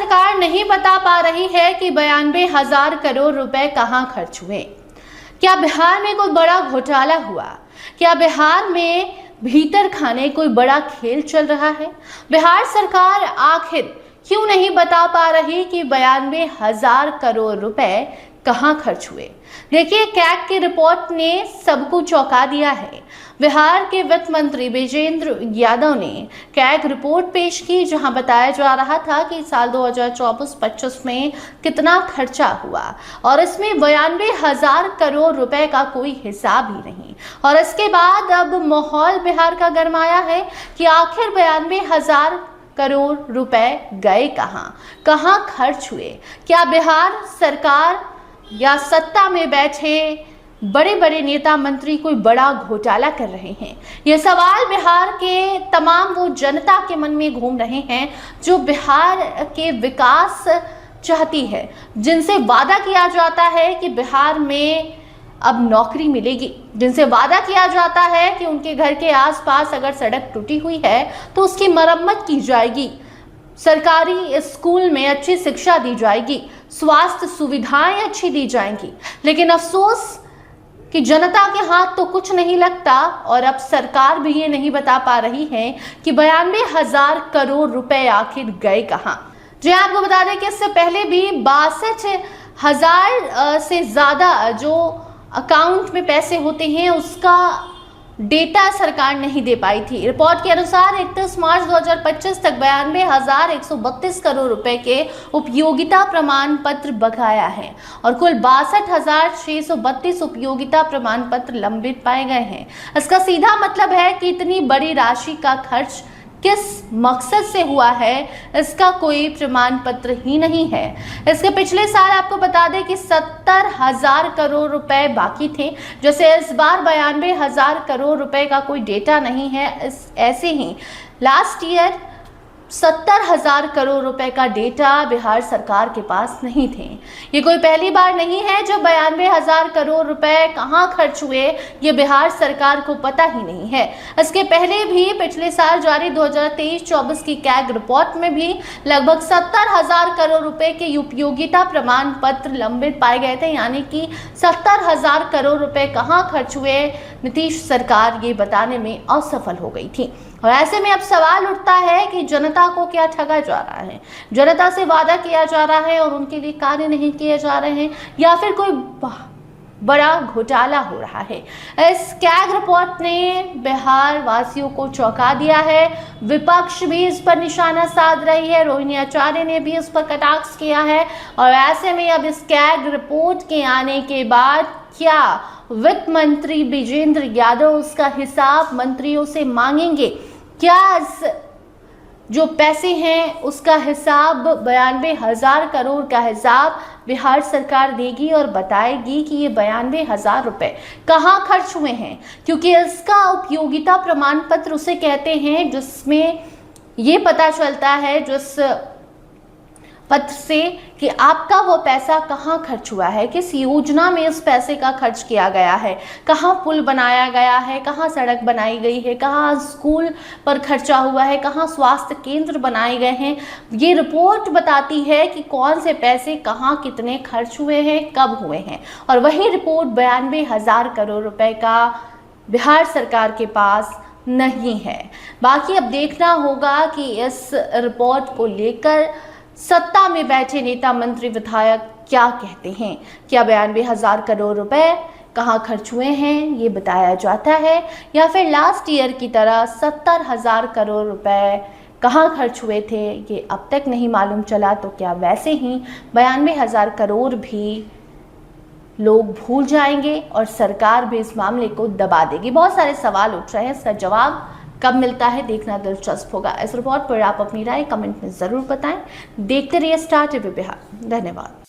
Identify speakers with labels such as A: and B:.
A: सरकार नहीं बता पा रही है कि 92,000 करोड़ रुपए कहां खर्च हुए। क्या बिहार में कोई बड़ा घोटाला हुआ? क्या बिहार में भीतर खाने कोई बड़ा खेल चल रहा है? बिहार सरकार आखिर क्यों नहीं बता पा रही कि 92,000 करोड़ रुपए कहां खर्च हुए? देखिए, कैग की रिपोर्ट ने सबको चौंका दिया है। बिहार के वित्त मंत्री विजेंद्र यादव ने कैग रिपोर्ट पेश की, जहां बताया जा रहा था कि साल 2024-25 में कितना खर्चा हुआ और इसमें 92,000 करोड़ रुपए का कोई हिसाब ही नहीं। और इसके बाद अब माहौल बिहार का गरमाया है कि आखिर 92,000 करोड़ रुपए गए कहां खर्च हुए? क्या बिहार सरकार या सत्ता में बैठे बड़े बड़े नेता मंत्री कोई बड़ा घोटाला कर रहे हैं? ये सवाल बिहार के तमाम वो जनता के मन में घूम रहे हैं जो बिहार के विकास चाहती है, जिनसे वादा किया जाता है कि बिहार में अब नौकरी मिलेगी, जिनसे वादा किया जाता है कि उनके घर के आसपास अगर सड़क टूटी हुई है तो उसकी मरम्मत की जाएगी, सरकारी स्कूल में अच्छी शिक्षा दी जाएगी, स्वास्थ्य सुविधाएं अच्छी दी जाएंगी। लेकिन अफसोस कि जनता के हाथ तो कुछ नहीं लगता और अब सरकार भी ये नहीं बता पा रही है कि 92,000 करोड़ रुपए आखिर गए कहां। जी आपको बता दें कि इससे पहले भी 62,000 से ज्यादा जो अकाउंट में पैसे होते हैं उसका डेटा सरकार नहीं दे पाई थी। रिपोर्ट के अनुसार 31 मार्च 2025 तक 92,132 करोड़ रुपए के उपयोगिता प्रमाण पत्र बकाया है और कुल 62,632 उपयोगिता प्रमाण पत्र लंबित पाए गए हैं। इसका सीधा मतलब है कि इतनी बड़ी राशि का खर्च किस मकसद से हुआ है इसका कोई प्रमाण पत्र ही नहीं है। इसके पिछले साल आपको बता दें कि 70,000 करोड़ रुपए बाकी थे, जैसे इस बार 92,000 करोड़ रुपए का कोई डेटा नहीं है। ऐसे ही लास्ट ईयर 70,000 करोड़ रुपए का डेटा बिहार सरकार के पास नहीं थे। ये कोई पहली बार नहीं है जब 92,000 करोड़ रुपए कहां खर्च हुए ये बिहार सरकार को पता ही नहीं है। इसके पहले भी पिछले साल जारी 2023-24 की कैग रिपोर्ट में भी लगभग 70,000 करोड़ रुपए के उपयोगिता प्रमाण पत्र लंबित पाए गए थे, यानी कि 70,000 करोड़ रुपए कहां खर्च हुए नीतीश सरकार ये बताने में असफल हो गई थी। और ऐसे में अब सवाल उठता है कि जनता को क्या ठगा जा रहा है? जनता से वादा किया जा रहा है और उनके लिए कार्य नहीं किए जा रहे हैं, या फिर कोई बड़ा घोटाला हो रहा है? इस कैग रिपोर्ट ने बिहार वासियों को चौंका दिया है। विपक्ष भी इस पर निशाना साध रही है, रोहिणी आचार्य ने भी इस पर कटाक्ष किया है। और ऐसे में अब इस कैग रिपोर्ट के आने के बाद क्या वित्त मंत्री विजेंद्र यादव उसका हिसाब मंत्रियों से मांगेंगे? क्या जो पैसे हैं उसका हिसाब 92,000 करोड़ का हिसाब बिहार सरकार देगी और बताएगी कि ये 92,000 रुपए कहाँ खर्च हुए हैं? क्योंकि इसका उपयोगिता प्रमाण पत्र उसे कहते हैं जिसमें ये पता चलता है, जिस पत्र से कि आपका वो पैसा कहाँ खर्च हुआ है, किस योजना में इस पैसे का खर्च किया गया है, कहाँ पुल बनाया गया है, कहाँ सड़क बनाई गई है, कहाँ स्कूल पर खर्चा हुआ है, कहाँ स्वास्थ्य केंद्र बनाए गए हैं। ये रिपोर्ट बताती है कि कौन से पैसे कहाँ कितने खर्च हुए हैं, कब हुए हैं। और वही रिपोर्ट 92,000 करोड़ रुपए का बिहार सरकार के पास नहीं है। बाकी अब देखना होगा कि इस रिपोर्ट को लेकर सत्ता में बैठे नेता मंत्री विधायक क्या कहते हैं। क्या 92,000 करोड़ रुपए कहाँ खर्च हुए हैं ये बताया जाता है, या फिर लास्ट ईयर की तरह 70,000 करोड़ रुपए कहाँ खर्च हुए थे ये अब तक नहीं मालूम चला? तो क्या वैसे ही 92,000 करोड़ भी लोग भूल जाएंगे और सरकार भी इस मामले को दबा देगी? बहुत सारे सवाल उठ रहे हैं, इसका जवाब कब मिलता है देखना दिलचस्प होगा। इस रिपोर्ट पर आप अपनी राय कमेंट में जरूर बताएं। देखते रहिए स्टार टीवी बिहार। धन्यवाद।